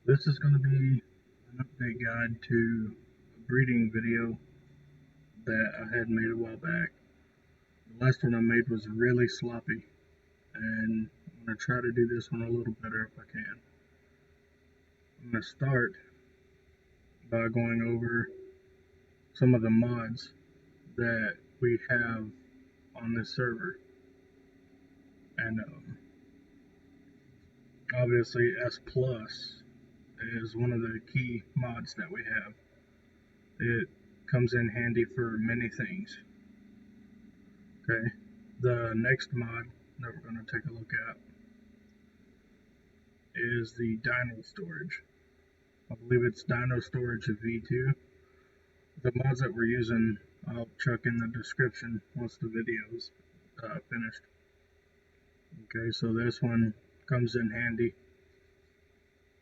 This is going to be an update guide to a breeding video that I had made a while back. The last one I made was really sloppy, and I'm going to try to do this one a little better if I can. I'm going to start by going over some of the mods that we have on this server. And obviously S Plus is one of the key mods that we have. It comes in handy for many things. Okay, the next mod that we're going to take a look at is the dino storage. I believe it's dino storage v2. The mods that we're using I'll chuck in the description once the video's finished. Okay, so this one comes in handy,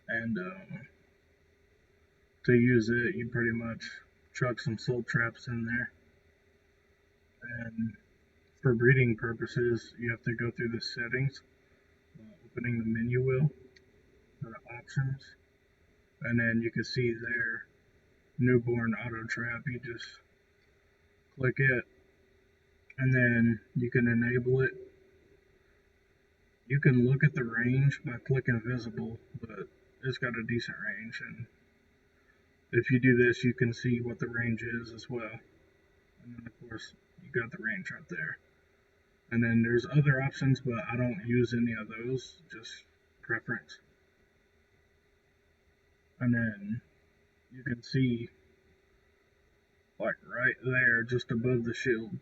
and to use it you pretty much chuck some soul traps in there, and for breeding purposes you have to go through the settings, opening the menu wheel, the options, and then you can see there newborn auto trap. You just click it and then you can enable it. You can look at the range by clicking visible, but it's got a decent range, and if you do this you can see what the range is as well. And then of course you got the range right there. And then there's other options, but I don't use any of those, just preference. And then you can see, like right there, just above the shield,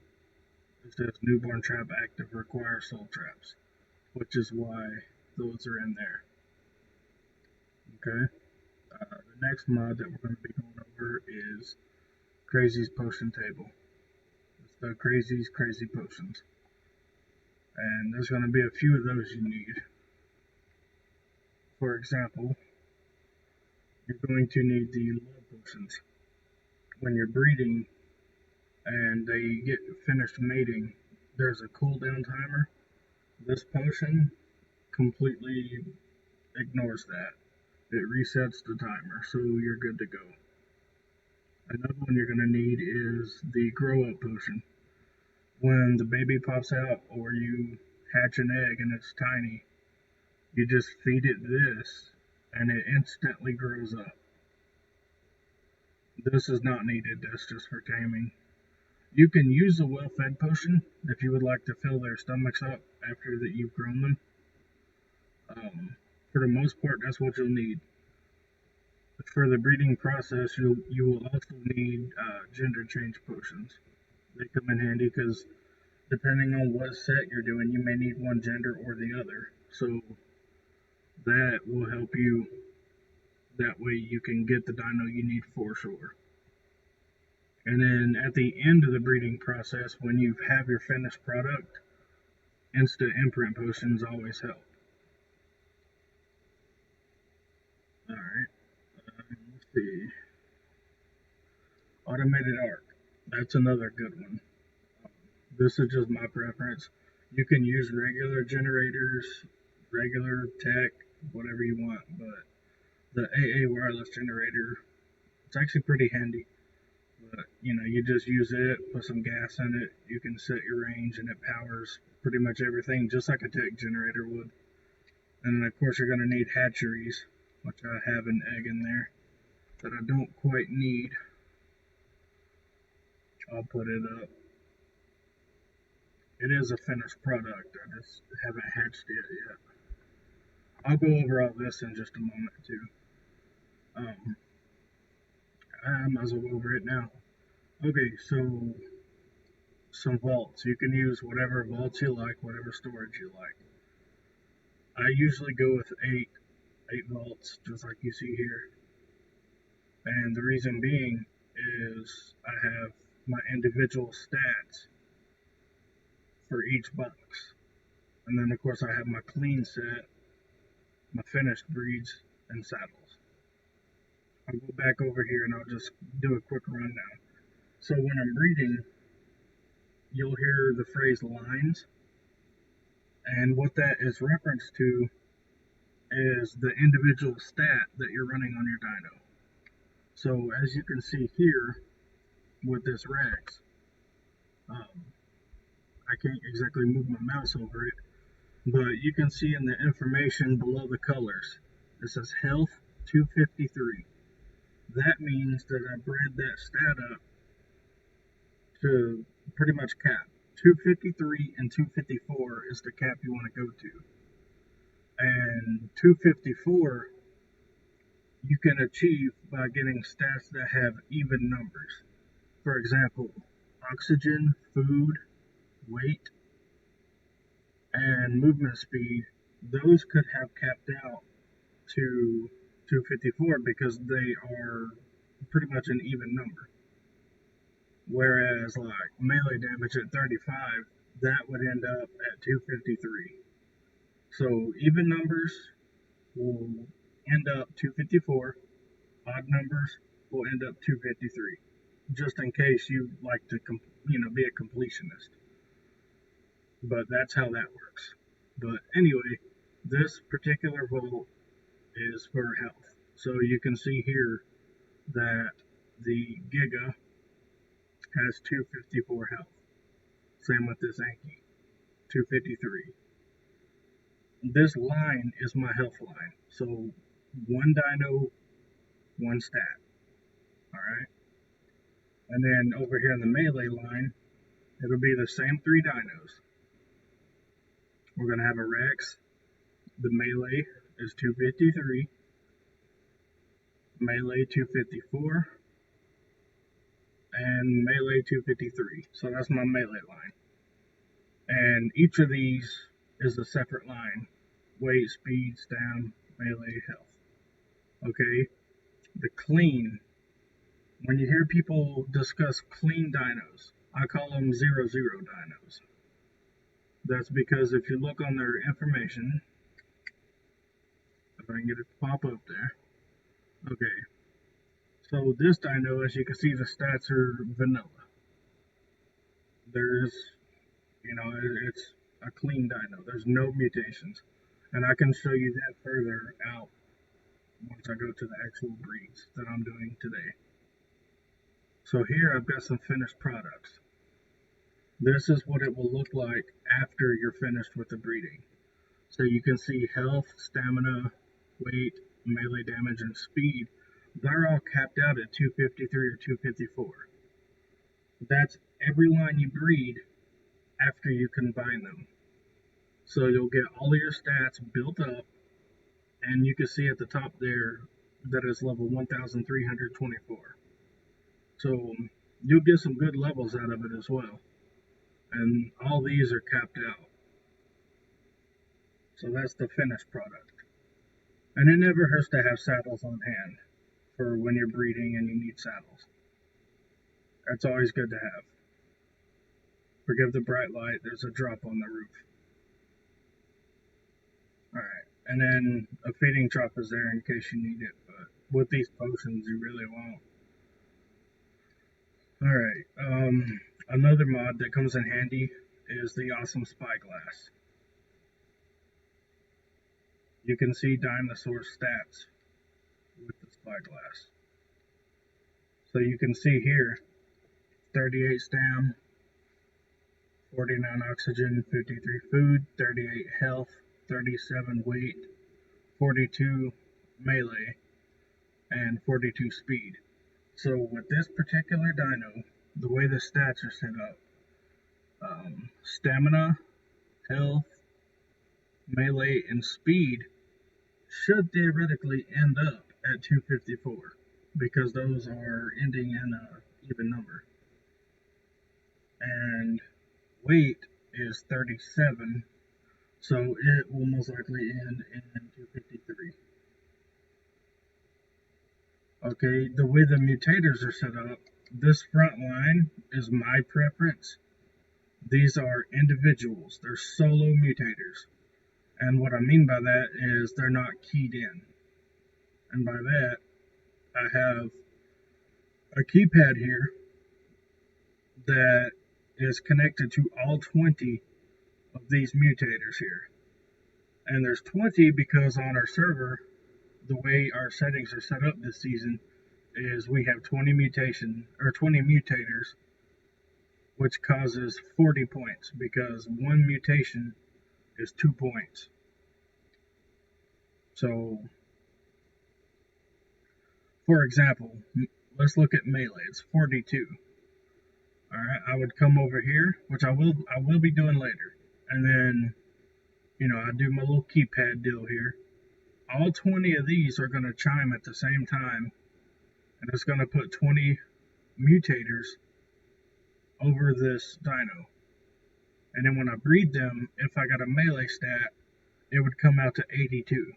it says newborn trap active, require soul traps, which is why those are in there. Okay. The next mod that we're going to be going over is Crazy's Potion Table. It's the Crazy's Crazy Potions. And there's going to be a few of those you need. For example, you're going to need the love potions. When you're breeding and they get finished mating, there's a cooldown timer. This potion completely ignores that. It resets the timer, so you're good to go. Another one you're going to need is the grow up potion. When the baby pops out or you hatch an egg and it's tiny, you just feed it this and it instantly grows up. This is not needed, that's just for taming. You can use a well-fed potion if you would like to fill their stomachs up after that you've grown them. For the most part, that's what you'll need. For the breeding process, you will also need gender change potions. They come in handy because depending on what set you're doing, you may need one gender or the other. So that will help you. That way you can get the dino you need for sure. And then at the end of the breeding process, when you have your finished product, instant imprint potions always help. Alright, let's see. Automated arc. That's another good one. This is just my preference. You can use regular generators, regular tech, whatever you want, but the AA wireless generator, it's actually pretty handy. But you just use it, put some gas in it, you can set your range, and it powers pretty much everything just like a tech generator would. And then of course you're going to need hatcheries, which I have an egg in there that I don't quite need. I'll put it up. It is a finished product, I just haven't hatched it yet. I'll go over all this in just a moment too. I might as well go over it now. Okay, so some vaults. You can use whatever vaults you like, whatever storage you like. I usually go with eight vaults, just like you see here. And the reason being is I have my individual stats for each box. And then of course I have my clean set, my finished breeds, and saddles. I'll go back over here and I'll just do a quick rundown. So when I'm breeding, you'll hear the phrase lines, and what that is reference to is the individual stat that you're running on your dino. So as you can see here with this Rex, I can't exactly move my mouse over it, but you can see in the information below the colors, it says health 253. That means that I bred that stat up to pretty much cap. 253 and 254 is the cap you want to go to. And 254 you can achieve by getting stats that have even numbers. For example, oxygen, food, weight, and movement speed, those could have capped out to 254 because they are pretty much an even number. Whereas like melee damage at 35, that would end up at 253. So even numbers will end up 254, odd numbers will end up 253, just in case you like to be a completionist. But that's how that works. But anyway, this particular vault is for health. So you can see here that the Giga has 254 health. Same with this Anki, 253. This line is my health line. So one dino, one stat. Alright? And then over here in the melee line, it'll be the same three dinos. We're going to have a Rex. The melee is 253. Melee 254. And melee 253. So that's my melee line. And each of these is a separate line. Weight, speed, stam, melee, health. Okay? The clean. When you hear people discuss clean dinos, I call them 0-0 dinos. That's because if you look on their information, if I can get it to pop up there. Okay. So this dino, as you can see, the stats are vanilla. There's, it's a clean dino. There's no mutations. And I can show you that further out once I go to the actual breeds that I'm doing today. So here I've got some finished products. This is what it will look like after you're finished with the breeding. So you can see health, stamina, weight, melee damage, and speed. They're all capped out at 253 or 254. That's every line you breed after you combine them. So you'll get all of your stats built up, and you can see at the top there that is level 1324. So you'll get some good levels out of it as well. And all these are capped out. So that's the finished product. And it never hurts to have saddles on hand for when you're breeding and you need saddles. That's always good to have. Forgive the bright light, there's a drop on the roof. Alright, and then a feeding trough is there in case you need it, but with these potions you really won't. Alright, another mod that comes in handy is the awesome spyglass. You can see dinosaur stats with the spyglass. So you can see here, 38 stam, 49 oxygen, 53 food, 38 health, 37 weight, 42 melee, and 42 speed. So with this particular dino, the way the stats are set up, stamina, health, melee, and speed should theoretically end up at 254 because those are ending in an even number. And weight is 37, so it will most likely end in 253. Okay, the way the mutators are set up, this front line is my preference. These are individuals, they're solo mutators. And what I mean by that is they're not keyed in. And by that, I have a keypad here that is connected to all 20 of these mutators here. And there's 20 because on our server, the way our settings are set up this season is we have 20 mutators, which causes 40 points because one mutation is 2 points. So, for example, let's look at melee. It's 42. All right, I would come over here, which I will be doing later, and then I do my little keypad deal here. All 20 of these are going to chime at the same time, and it's going to put 20 mutators over this dino. And then when I breed them, if I got a melee stat, it would come out to 82.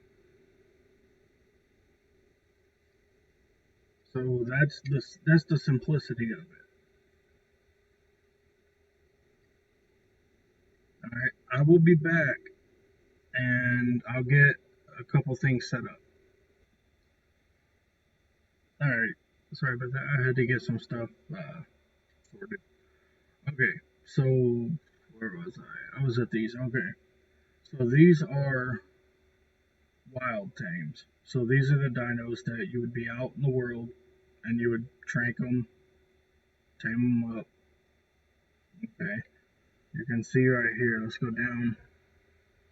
So that's the simplicity of it. Alright, I will be back and I'll get a couple things set up. Alright, sorry about that. I had to get some stuff sorted. Okay, so where was I? I was at these. Okay, so these are wild tames. So these are the dinos that you would be out in the world and you would trank them, tame them up. Okay, you can see right here. Let's go down,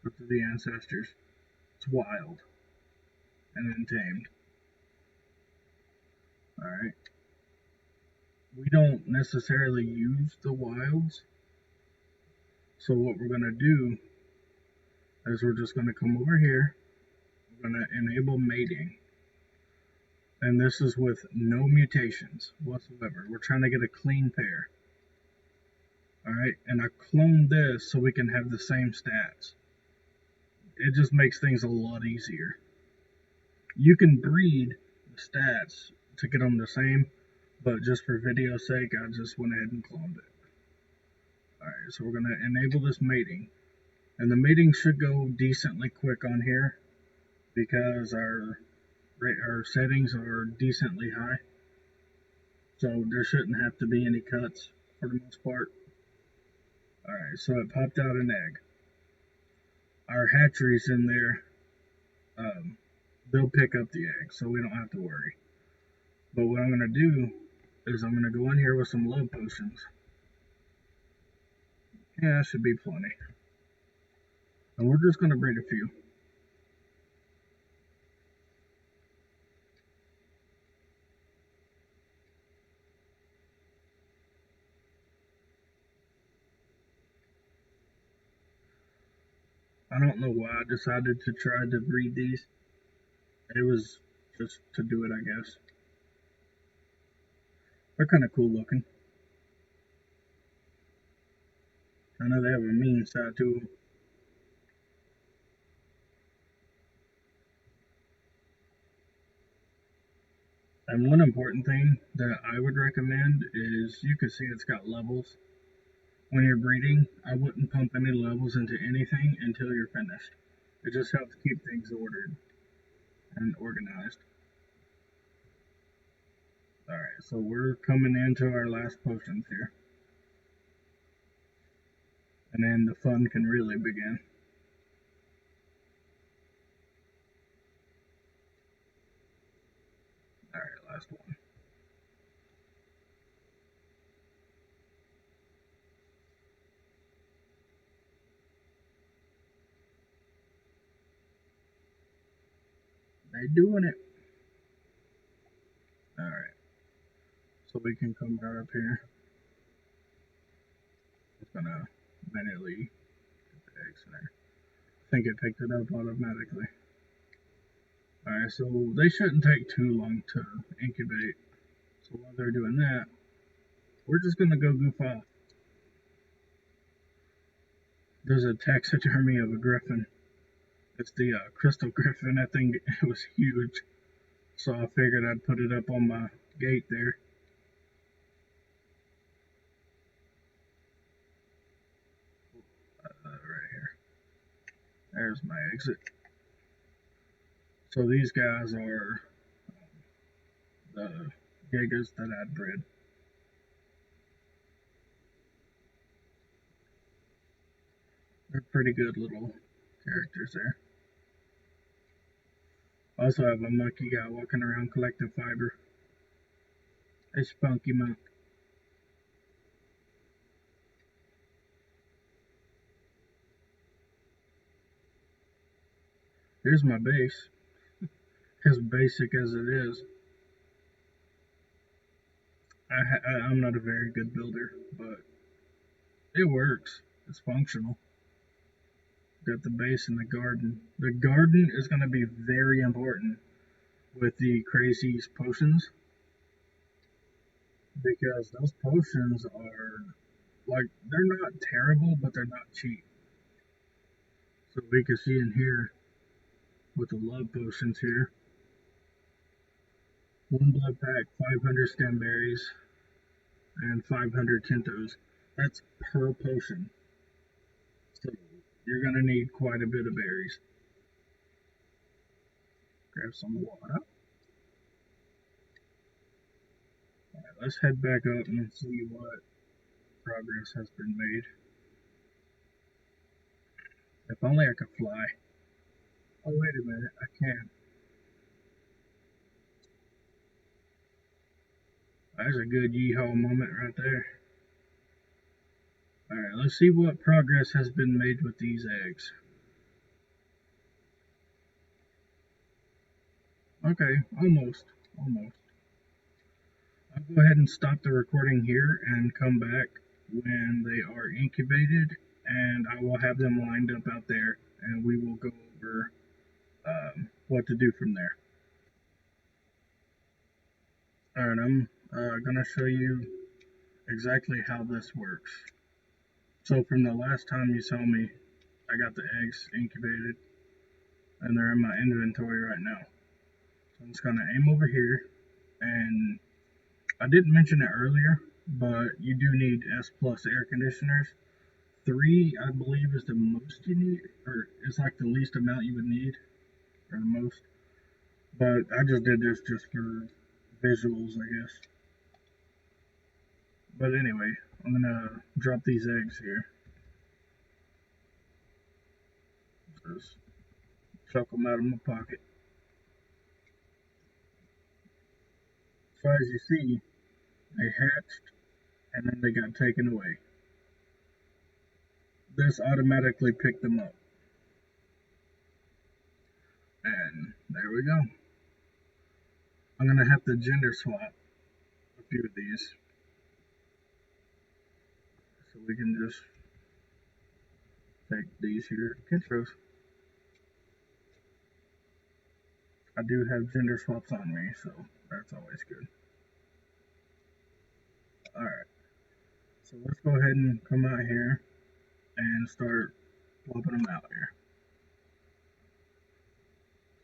go to the ancestors. It's wild and then tamed. Alright, we don't necessarily use the wilds, so what we're going to do is we're just going to come over here. We're going to enable mating, and this is with no mutations whatsoever. We're trying to get a clean pair. Alright, and I cloned this so we can have the same stats. It just makes things a lot easier. You can breed the stats to get them the same, but just for video's sake, I just went ahead and cloned it. Alright, so we're going to enable this mating. And the mating should go decently quick on here because our settings are decently high. So there shouldn't have to be any cuts for the most part. Alright, so it popped out an egg. Our hatchery's in there. They'll pick up the egg, so we don't have to worry. But what I'm going to do is I'm going to go in here with some love potions. Yeah, that should be plenty. And we're just going to breed a few. I don't know why I decided to try to breed these. It was just to do it, I guess. They're kind of cool looking. I know they have a mean side to them. And one important thing that I would recommend is you can see it's got levels. When you're breeding, I wouldn't pump any levels into anything until you're finished. It just helps keep things ordered and organized. Alright, so we're coming into our last potions here. And then the fun can really begin. Alright, last one. They're doing it. Alright. So we can come right up here. It's gonna manually get the eggs in there. I think it picked it up automatically. Alright, so they shouldn't take too long to incubate. So while they're doing that, we're just gonna go goof off. There's a taxidermy of a griffin. It's the crystal griffin. I think it was huge. So I figured I'd put it up on my gate there. Right here. There's my exit. So these guys are the gigas that I'd bred. They're pretty good little characters there. I also have a monkey guy walking around collecting fiber. A spunky monk. Here's my base. As basic as it is. I'm not a very good builder, but it works. It's functional. Got the base in the garden. The garden is going to be very important with the crazy potions, because those potions are like, they're not terrible, but they're not cheap. So we can see in here with the love potions here, 1 blood pack, 500 stem berries, and 500 tintos. That's per potion. So you're going to need quite a bit of berries. Grab some water. Alright, let's head back up and see what progress has been made. If only I could fly. Oh, wait a minute, I can. That's a good yeehaw moment right there. Alright, let's see what progress has been made with these eggs. Okay, almost. I'll go ahead and stop the recording here and come back when they are incubated, and I will have them lined up out there, and we will go over what to do from there. Alright, I'm going to show you exactly how this works. So from the last time you saw me, I got the eggs incubated, and they're in my inventory right now. So I'm just going to aim over here, and I didn't mention it earlier, but you do need S+ air conditioners. 3, I believe, is the most you need, or it's like the least amount you would need, or the most. But I just did this just for visuals, I guess. But anyway, I'm gonna drop these eggs here. Just chuck them out of my pocket. So as you see, they hatched, and then they got taken away. This automatically picked them up. And there we go. I'm gonna have to gender swap a few of these. So we can just take these here, intros. I do have gender swaps on me, so that's always good. Alright, so let's go ahead and come out here and start swapping them out here.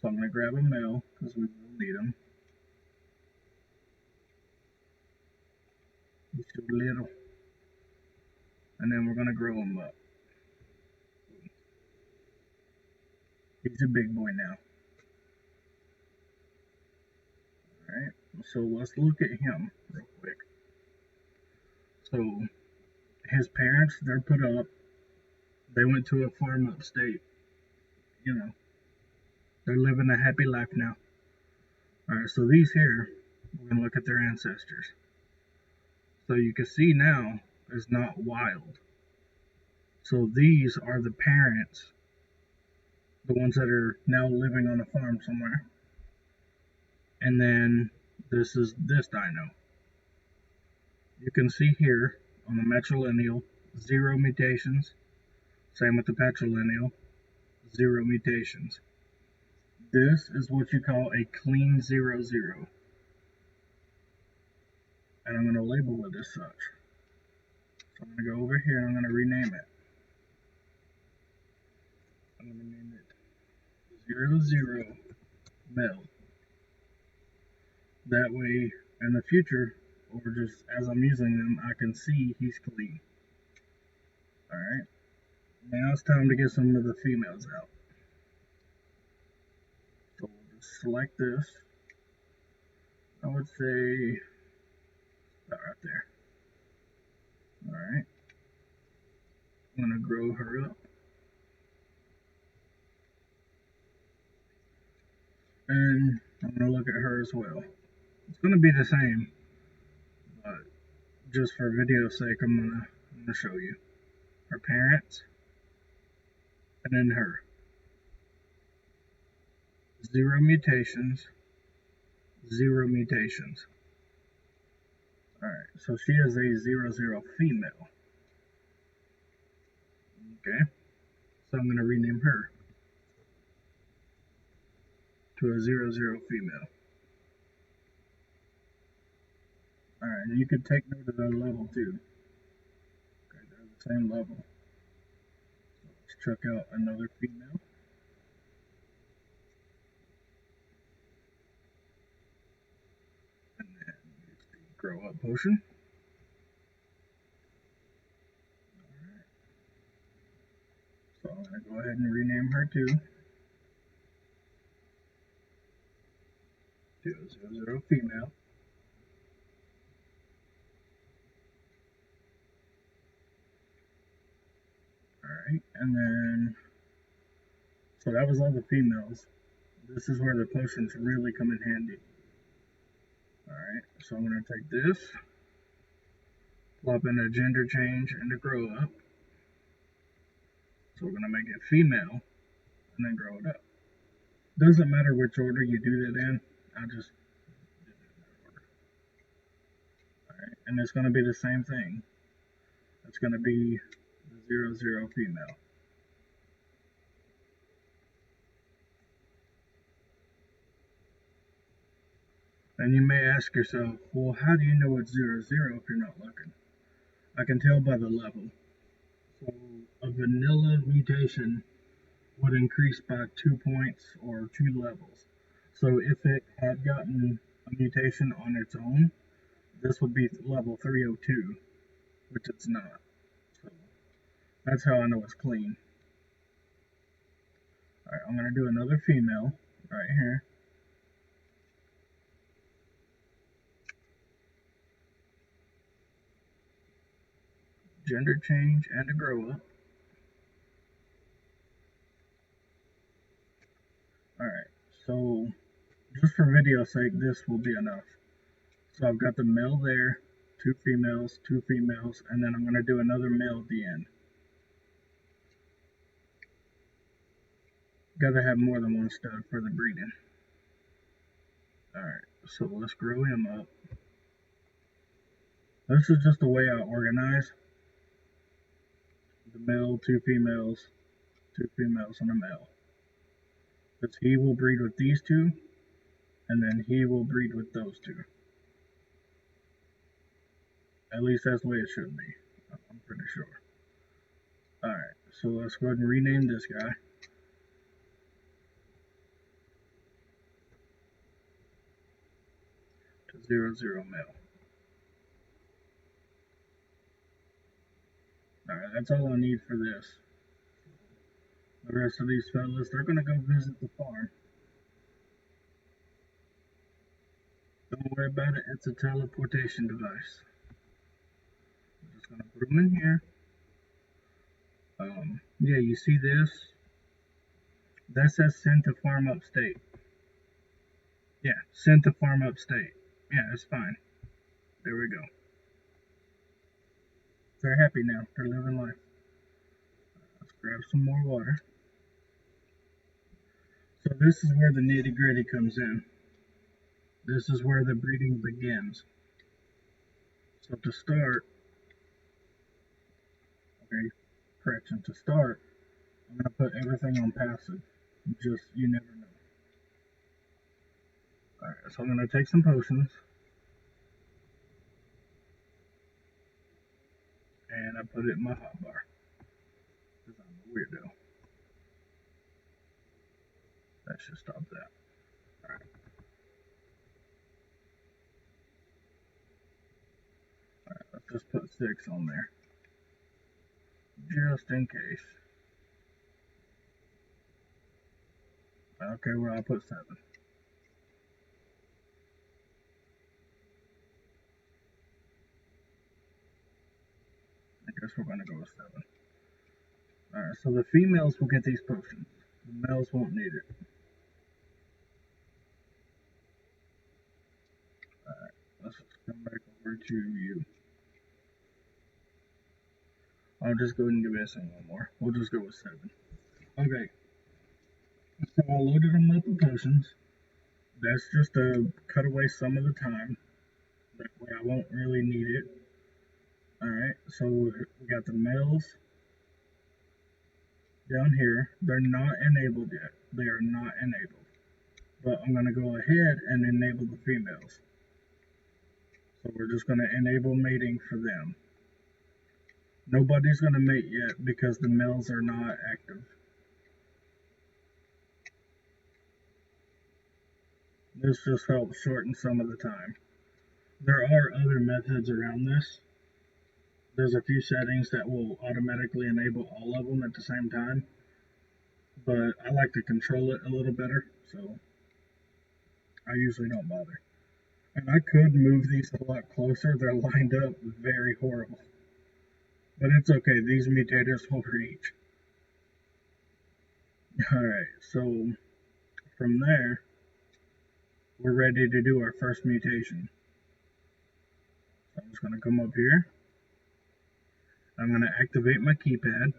So I'm going to grab a male, because we will need them. He's too little. And then we're going to grow him up. He's a big boy now. Alright, so let's look at him real quick. So, his parents, they're put up. They went to a farm upstate. You know, they're living a happy life now. Alright, so these here, we're going to look at their ancestors. So you can see now, it's not wild. So these are the parents, the ones that are now living on a farm somewhere. And then this is this dino. You can see here on the matrilineal, 0 mutations. Same with the patrilineal, 0 mutations. This is what you call a clean 0-0. And I'm going to label it as such. So I'm going to go over here and I'm going to rename it. I'm going to name it 00 male. That way, in the future, or just as I'm using them, I can see he's clean. Alright, now it's time to get some of the females out. So we'll just select this. I would say about right there. Alright, I'm going to grow her up. And I'm going to look at her as well. It's going to be the same, but just for video's sake, I'm gonna show you her parents, and then her. 0 mutations, 0 mutations. Alright, so she is a 0-0 female. Okay, so I'm gonna rename her to a 0-0 female. Alright, and you can take note of their level too. Okay, they're the same level. So let's check out another female. And then use the grow up potion. Alright. So I'm gonna go ahead and rename her too. To a 0-0 female. Alright, and then, so that was all the females. This is where the potions really come in handy. Alright, so I'm going to take this, plop in a gender change and a grow up. So we're going to make it female, and then grow it up. Doesn't matter which order you do that in, I just did it in that order. Alright, and it's going to be the same thing. It's going to be the 0-0 female. And you may ask yourself, well, how do you know it's 0-0 if you're not looking? I can tell by the level. So a vanilla mutation would increase by 2 points or 2 levels. So if it had gotten a mutation on its own, this would be level 302, which it's not. So that's how I know it's clean. Alright, I'm going to do another female right here. Gender change and a grow up. Alright, so just for video's sake, this will be enough. So I've got the male there, 2 females, and then I'm going to do another male at the end. Gotta have more than one stud for the breeding. Alright, so let's grow him up. This is just the way I organize. The male, 2 females, and a male. Because he will breed with these 2, and then he will breed with those 2. At least that's the way it should be. I'm pretty sure. Alright, so let's go ahead and rename this guy. To 0-0 male. Alright, that's all I need for this. The rest of these fellas, they're going to go visit the farm. Don't worry about it, it's a teleportation device. I'm just going to put them in here. Yeah, you see this? That says send to farm upstate. Yeah, send to farm upstate. Yeah, it's fine. There we go. They're happy now. They're living life. Let's grab some more water. So this is where the nitty-gritty comes in. This is where the breeding begins. So to start, okay, correction, to start, I'm going to put everything on passive. Just, you never know. Alright, so I'm going to take some potions. And I put it in my hotbar. Because I'm a weirdo. That should stop that. Alright. Alright, let's just put 6 on there. Just in case. Okay, well, I'll put 7. I guess we're going to go with 7. Alright, so the females will get these potions. The males won't need it. you. I'll just go ahead and give this one more. We'll just go with 7. Okay. So I loaded them up with potions. That's just to cut away some of the time. That way I won't really need it. Alright, so we got the males down here. They're not enabled yet. They are not enabled. But I'm going to go ahead and enable the females. So we're just going to enable mating for them. Nobody's going to mate yet because the males are not active. This just helps shorten some of the time. There are other methods around this. There's a few settings that will automatically enable all of them at the same time. But I like to control it a little better, so I usually don't bother. And I could move these a lot closer. They're lined up very horrible. But it's okay. These mutators will reach. Alright, so from there, we're ready to do our first mutation. So I'm just going to come up here. I'm going to activate my keypad.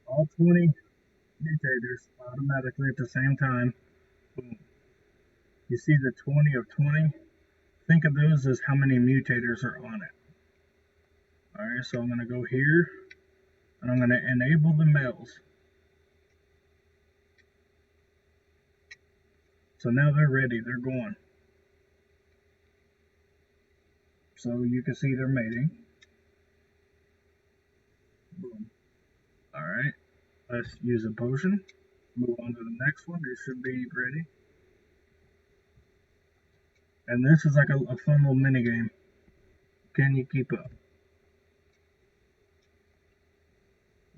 All 20 mutators automatically at the same time. Boom. You see the 20 of 20? Think of those as how many mutators are on it. Alright, so I'm going to go here, and I'm going to enable the males. So now they're ready, they're going. So you can see they're mating. Boom. Alright, let's use a potion. Move on to the next one, it should be ready. And this is like a fun little mini game. Can you keep up?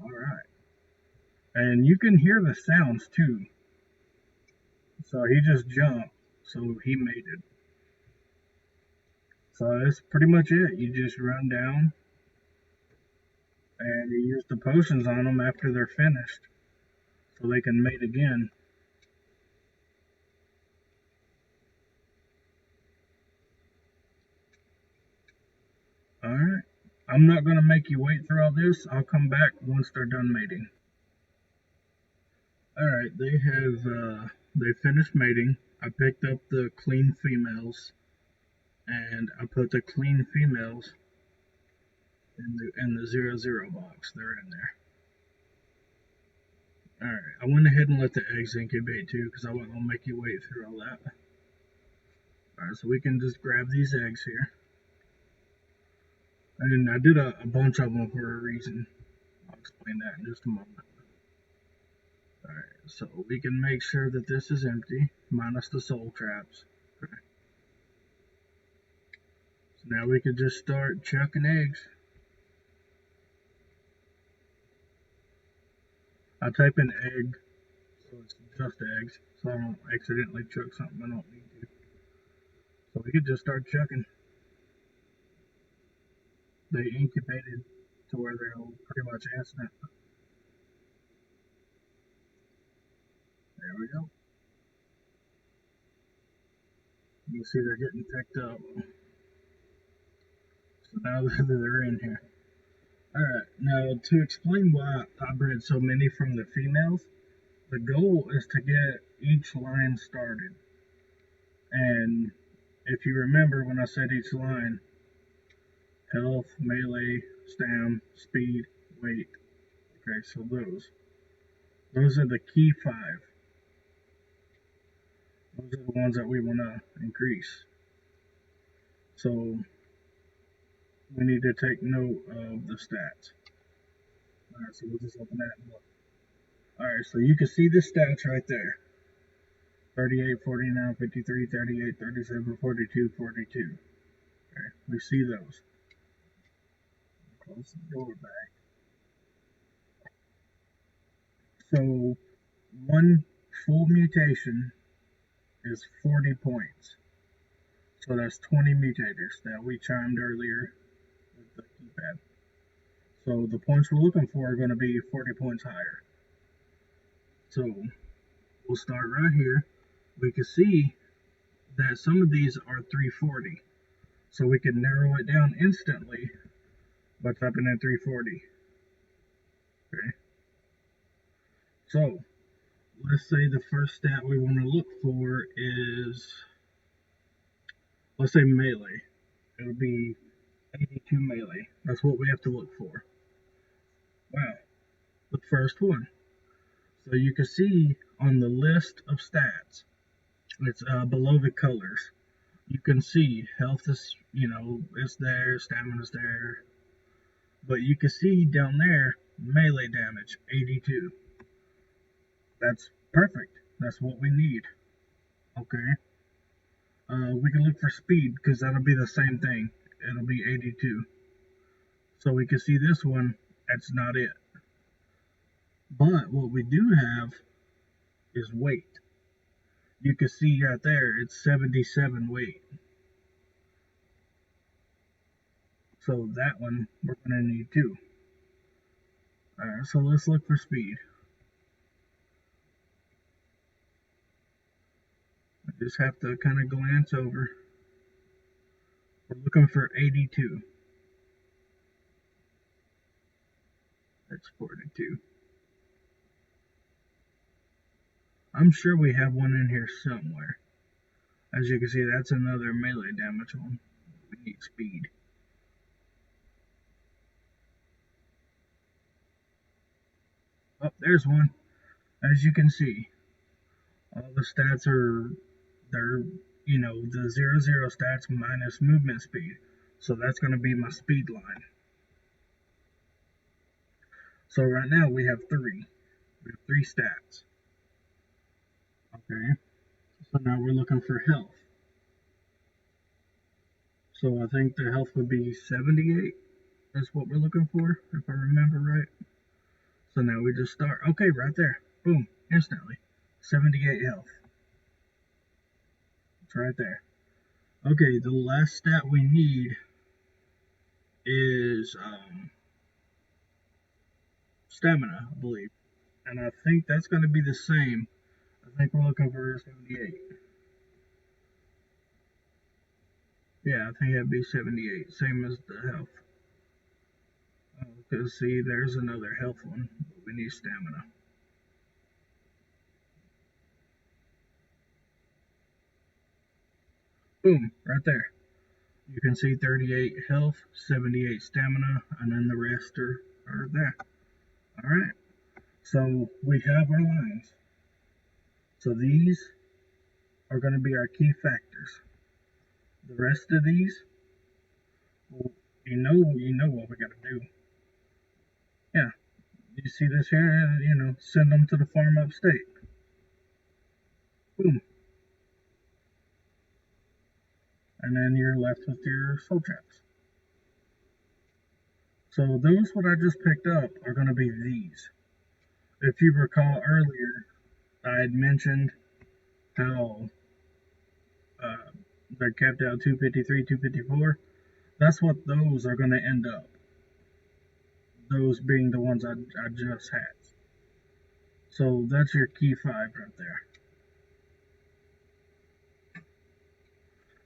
Alright. And you can hear the sounds too. So he just jumped, so he mated. So that's pretty much it. You just run down and you use the potions on them after they're finished so they can mate again. Alright, I'm not going to make you wait through all this. I'll come back once they're done mating. Alright, they finished mating. I picked up the clean females and I put the clean females in the 0-0 box. They're in there. Alright, I went ahead and let the eggs incubate too because I wasn't going to make you wait through all that. Alright, so we can just grab these eggs here. And I did a bunch of them for a reason. I'll explain that in just a moment. Alright, so we can make sure that this is empty, minus the soul traps. Okay. So now we can just start chucking eggs. I type in egg, so it's just eggs, so I don't accidentally chuck something I don't need to. So we could just start chucking. They incubated to where they're pretty much instant. There we go. You can see they're getting picked up. So now they're in here. Alright, now to explain why I bred so many from the females, the goal is to get each line started. And if you remember when I said each line, health, melee, stam, speed, weight. Okay, so those are the key 5. Those are the ones that we want to increase. So we need to take note of the stats. Alright, so we'll just open that and look. Alright, so you can see the stats right there. 38, 49, 53, 38, 37, 42, 42. Okay, we see those. Close the door back. So one full mutation is 40 points. So that's 20 mutators that we chimed earlier with the keypad. So the points we're looking for are going to be 40 points higher. So we'll start right here. We can see that some of these are 340. So we can narrow it down instantly by typing in 340. Okay. So let's say the first stat we want to look for is, let's say melee. It'll be 82 melee. That's what we have to look for. Wow, the first one. So you can see on the list of stats, it's below the colors. You can see health is, it's there, stamina's there. But you can see down there, melee damage, 82. That's perfect. That's what we need. Okay. We can look for speed, because that'll be the same thing. It'll be 82. So we can see this one, that's not it. But what we do have is weight. You can see right there, it's 77 weight. So that one we're going to need too. Alright, so let's look for speed. I just have to kind of glance over. We're looking for 82. That's 42. I'm sure we have one in here somewhere. As you can see, that's another melee damage one. We need speed. Oh, there's one. As you can see, all the stats are, they're, the 0 stats minus movement speed. So that's going to be my speed line. So right now we have 3. We have 3 stats. Okay. So now we're looking for health. So I think the health would be 78. That's what we're looking for, if I remember right. So now we just start. Okay, right there. Boom. Instantly. 78 health. It's right there. Okay, the last stat we need is stamina, I believe. And I think that's going to be the same. I think we're looking for 78. Yeah, I think it'd be 78. Same as the health. Because, see, there's another health one. But we need stamina. Boom, right there. You can see 38 health, 78 stamina, and then the rest are there. Alright, so we have our lines. So these are going to be our key factors. The rest of these, well, you know what we got to do. Yeah, you see this here, send them to the farm upstate. Boom. And then you're left with your soul traps. So those what I just picked up are going to be these. If you recall earlier, I had mentioned how they're capped out 253, 254. That's what those are going to end up. Those being the ones I just had. So that's your key 5 right there.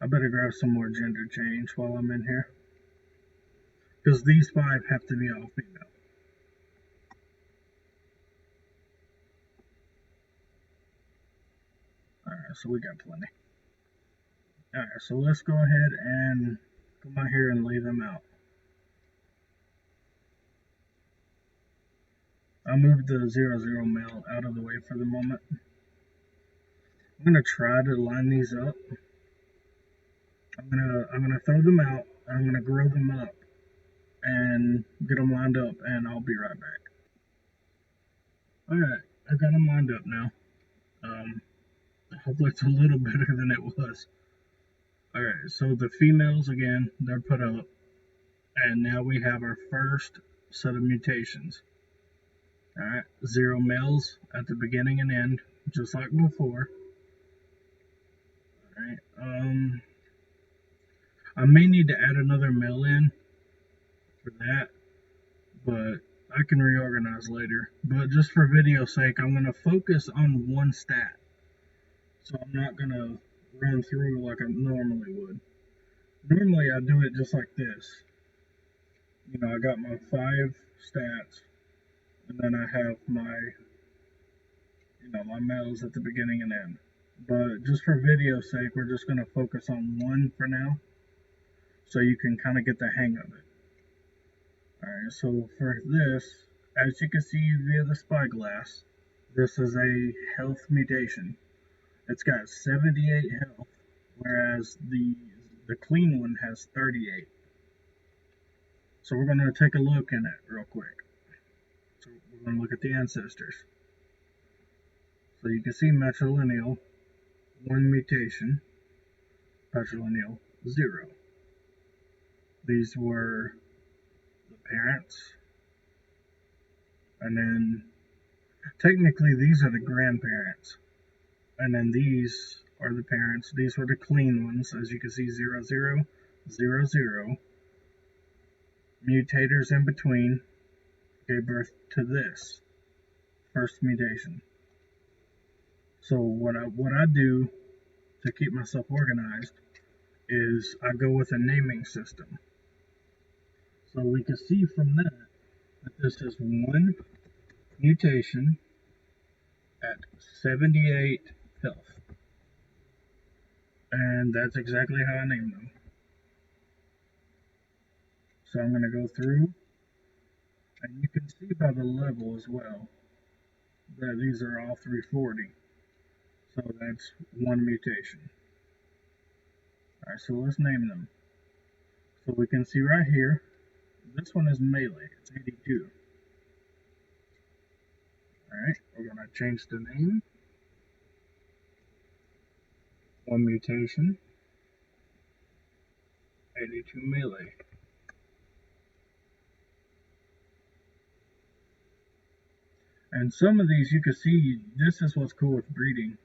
I better grab some more gender change while I'm in here. Because these 5 have to be all female. Alright, so we got plenty. Alright, so let's go ahead and come out here and lay them out. I'll move the 0 male out of the way for the moment. I'm gonna try to line these up. I'm gonna throw them out. I'm gonna grow them up and get them lined up, and I'll be right back. Alright, I got them lined up now. Hopefully it's a little better than it was. Alright, so the females again, they're put up, and now we have our first set of mutations. Alright, 0 males at the beginning and end, just like before. Alright, I may need to add another male in for that, but I can reorganize later. But just for video's sake, I'm going to focus on one stat. So I'm not going to run through like I normally would. Normally I do it just like this. You know, I got my 5 stats, and then I have my, my males at the beginning and end. But just for video's sake, we're just going to focus on one for now, so you can kind of get the hang of it. Alright, so for this, as you can see via the spyglass, this is a health mutation. It's got 78 health, whereas the clean one has 38. So we're going to take a look in it real quick. So we're going to look at the ancestors. So you can see matrilineal, 1 mutation, patrilineal, 0. These were the parents, and then technically these are the grandparents, and then these are the parents. These were the clean ones, as you can see, 0, 0, 0, 0. Mutators in between gave birth to this first mutation. So what I do to keep myself organized is I go with a naming system. So we can see from that this is 1 mutation at 78 health. And that's exactly how I named them. So I'm going to go through, and you can see by the level as well that these are all 340. So that's 1 mutation. Alright, so let's name them. So we can see right here, this one is melee, it's 82. Alright, we're going to change the name. 1 mutation, 82 melee. And some of these you can see, this is what's cool with breeding.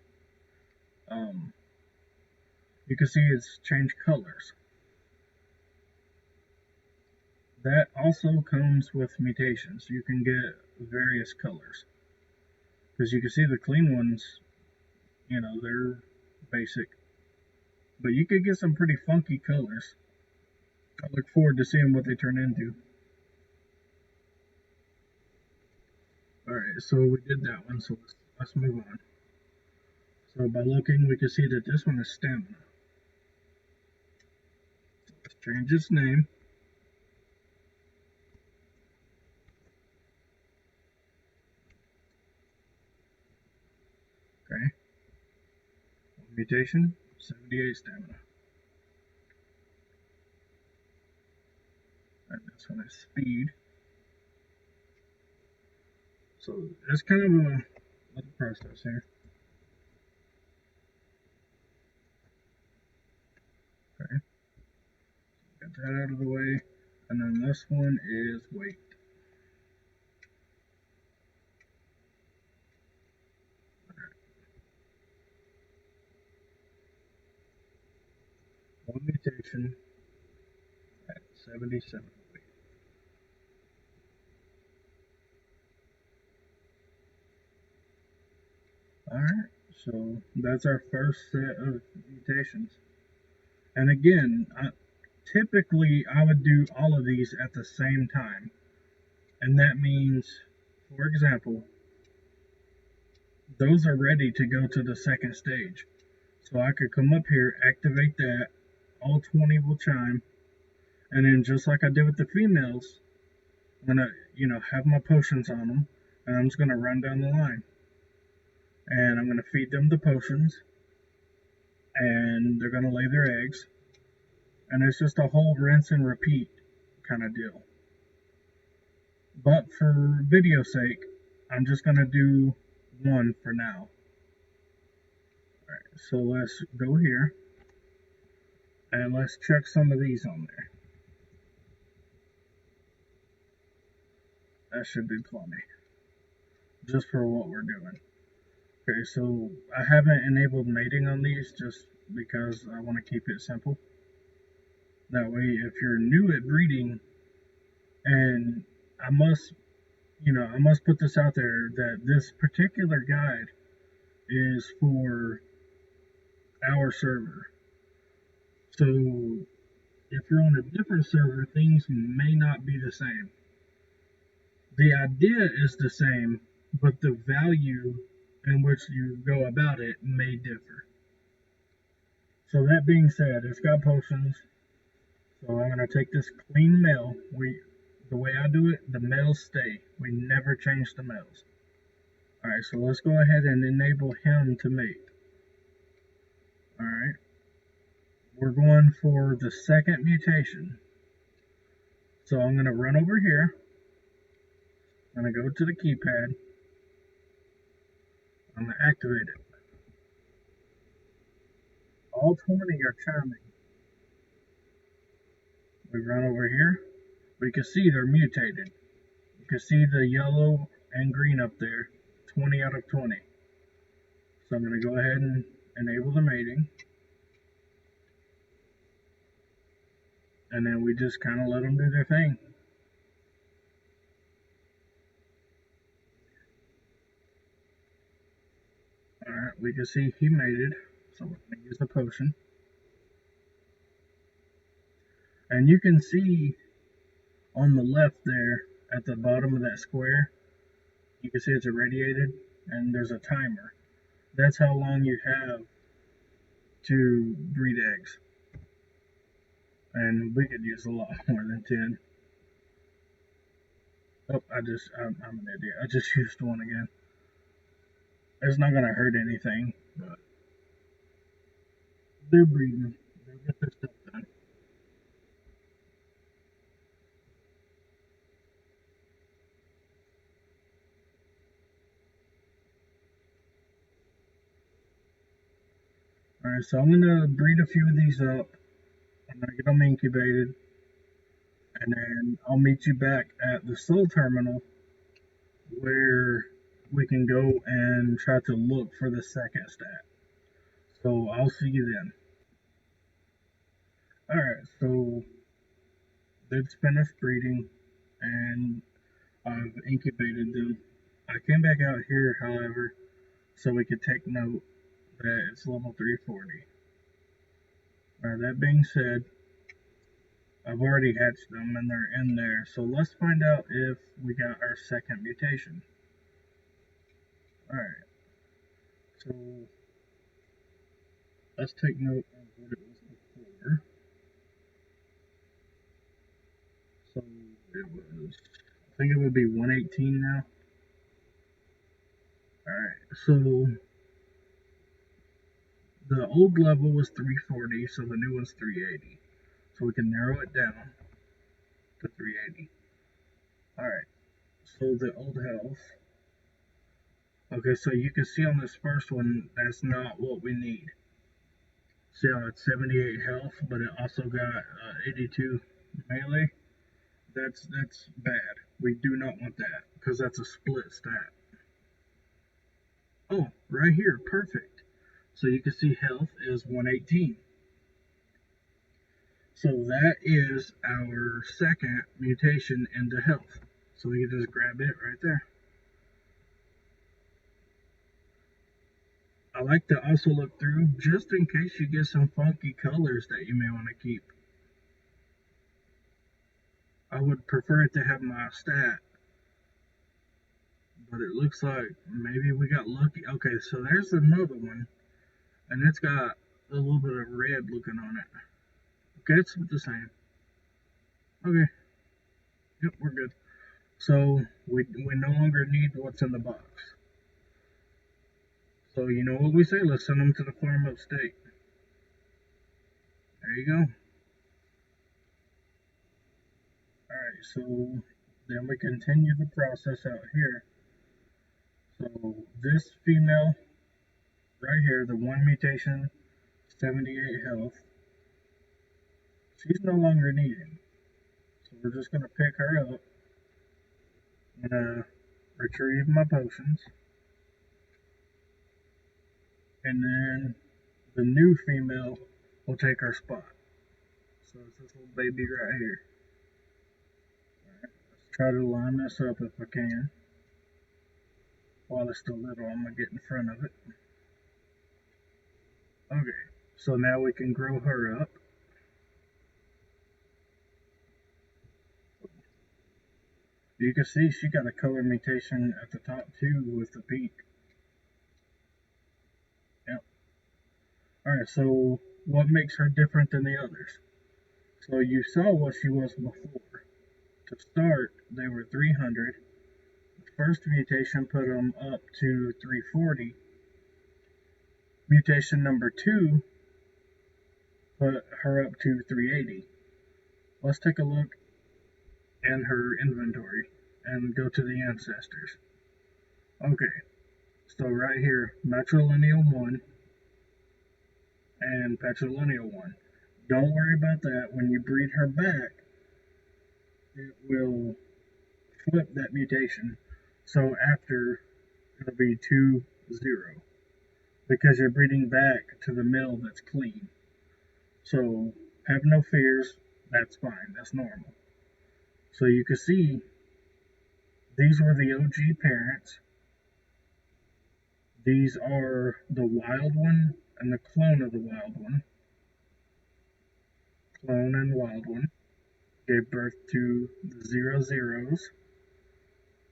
You can see it's changed colors. That also comes with mutations. You can get various colors. Because you can see the clean ones, they're basic. But you could get some pretty funky colors. I look forward to seeing what they turn into. Alright, so we did that one, so let's move on. So by looking, we can see that this one is stamina. Let's change its name. Okay. Mutation, 78 stamina. And this one is speed. So it's kind of a little process here. Okay. Get that out of the way. And then this one is weight. One mutation at 77 weight. Alright, so that's our first set of mutations. And again, typically I would do all of these at the same time. And that means, for example, those are ready to go to the second stage. So I could come up here, activate that, all 20 will chime, and then just like I did with the females, I'm gonna, have my potions on them, and I'm just gonna run down the line. And I'm gonna feed them the potions, and they're gonna lay their eggs, and it's just a whole rinse and repeat kind of deal. But for video's sake, I'm just gonna do one for now. Alright, so let's go here, and let's check some of these on there. That should be plenty, just for what we're doing. Okay, so I haven't enabled mating on these just because I want to keep it simple. That way, if you're new at breeding, and I must put this out there that this particular guide is for our server. So if you're on a different server, things may not be the same. The idea is the same, but the value in which you go about it may differ. So that being said, it's got potions. So I'm going to take this clean male. The way I do it, the males stay. We never change the males. Alright, so let's go ahead and enable him to mate. Alright. We're going for the second mutation. So I'm going to run over here. I'm going to go to the keypad. I'm going to activate it. All 20 are chiming. We run over here. We can see they're mutated. You can see the yellow and green up there. 20 out of 20. So I'm going to go ahead and enable the mating. And then we just kind of let them do their thing. Alright, we can see he mated. So we're going to use the potion. And you can see on the left there at the bottom of that square, you can see it's irradiated and there's a timer. That's how long you have to breed eggs. And we could use a lot more than 10. Oh, I'm an idiot. I just used one again. It's not going to hurt anything, but they're breeding. They'll get their stuff done. Alright, so I'm going to breed a few of these up. I'm going to get them incubated. And then I'll meet you back at the soul terminal where we can go and try to look for the second stat. So I'll see you then. Alright, so they've finished breeding and I've incubated them. I came back out here, however, so we could take note that it's level 340. Alright, that being said, I've already hatched them and they're in there, so let's find out if we got our second mutation. Alright, so let's take note of what it was before. So it was, I think it would be 118 now. Alright, so the old level was 340, so the new one's 380. So we can narrow it down to 380. Alright, so the old health. Okay, so you can see on this first one, that's not what we need. See how it's 78 health, but it also got 82 melee? That's bad. We do not want that, because that's a split stat. Oh, right here, perfect. So you can see health is 118. So that is our second mutation into health. So we can just grab it right there. I like to also look through just in case you get some funky colors that you may want to keep. I would prefer it to have my stat, but it looks like maybe we got lucky. Okay, so there's another one, and it's got a little bit of red looking on it. Okay, it's the same. Okay, yep, we're good. So we no longer need what's in the box. So you know what we say, let's send them to the farm upstate. There you go. Alright, so then we continue the process out here. So this female right here, the one mutation, 78 health, she's no longer needed. So we're just going to pick her up. I'm going to retrieve my potions. And then the new female will take her spot. So it's this little baby right here. Alright, let's try to line this up if I can. While it's still little, I'm going to get in front of it. Okay. So now we can grow her up. You can see she got a color mutation at the top too with the peak. Yep. Alright, so what makes her different than the others? So you saw what she was before. To start, they were 300. The first mutation put them up to 340. Mutation number 2 put her up to 380. Let's take a look in her inventory and go to the ancestors. Okay, so right here, matrilineal 1 and patrilineal 1. Don't worry about that. When you breed her back, it will flip that mutation. So after, it'll be 2-0. Because you're breeding back to the male that's clean. So have no fears. That's fine. That's normal. So you can see these were the OG parents. These are the wild one and the clone of the wild one. Clone and wild one gave birth to the 0-0s,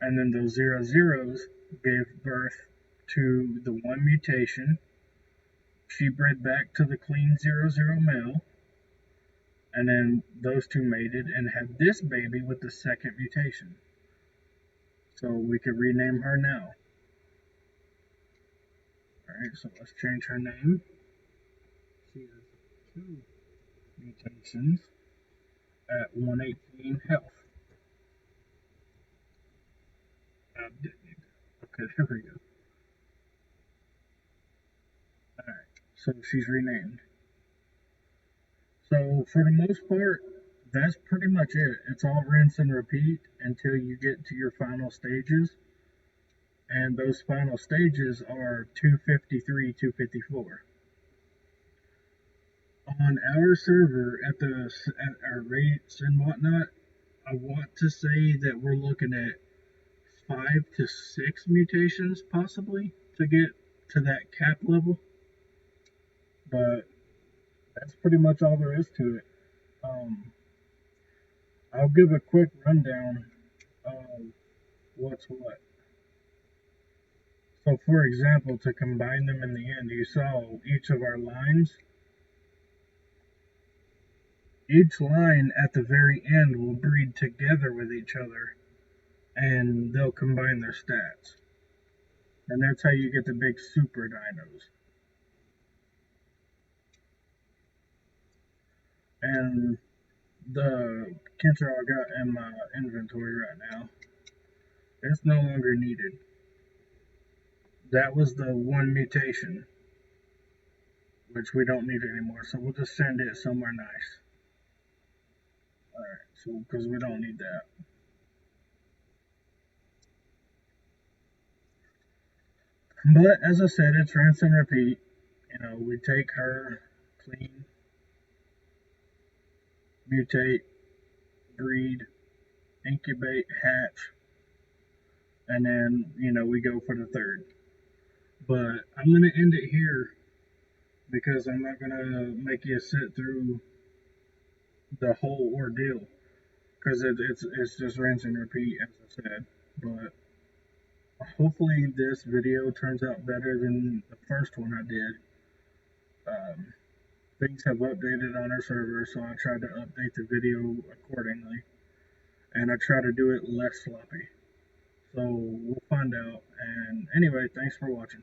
and then those 0-0s gave birth to the 1 mutation. She bred back to the clean 0-0 male, and then those 2 mated and had this baby with the 2nd mutation. So we could rename her now. Alright, so let's change her name. She has 2 mutations at 118 health. Okay, there we go. Alright, so she's renamed. So for the most part, that's pretty much it. It's all rinse and repeat until you get to your final stages. And those final stages are 253, 254. On our server, at our rates and whatnot, I want to say that we're looking at 5 to 6 mutations possibly to get to that cap level. But that's pretty much all there is to it. I'll give a quick rundown of what's what. So for example, to combine them in the end, you saw each of our lines. Each line at the very end will breed together with each other, and they'll combine their stats. And that's how you get the big super dinos. And the cancer I got in my inventory right now, it's no longer needed. That was the 1 mutation, which we don't need anymore, so we'll just send it somewhere nice. Alright, so because we don't need that. But as I said, it's rinse and repeat. You know, we take her, clean, mutate, breed, incubate, hatch, and then, you know, we go for the 3rd. But I'm going to end it here because I'm not going to make you sit through the whole ordeal because it's just rinse and repeat, as I said. But hopefully this video turns out better than the first one I did. Things have updated on our server, so I tried to update the video accordingly, and I try to do it less sloppy. So we'll find out. And anyway, thanks for watching.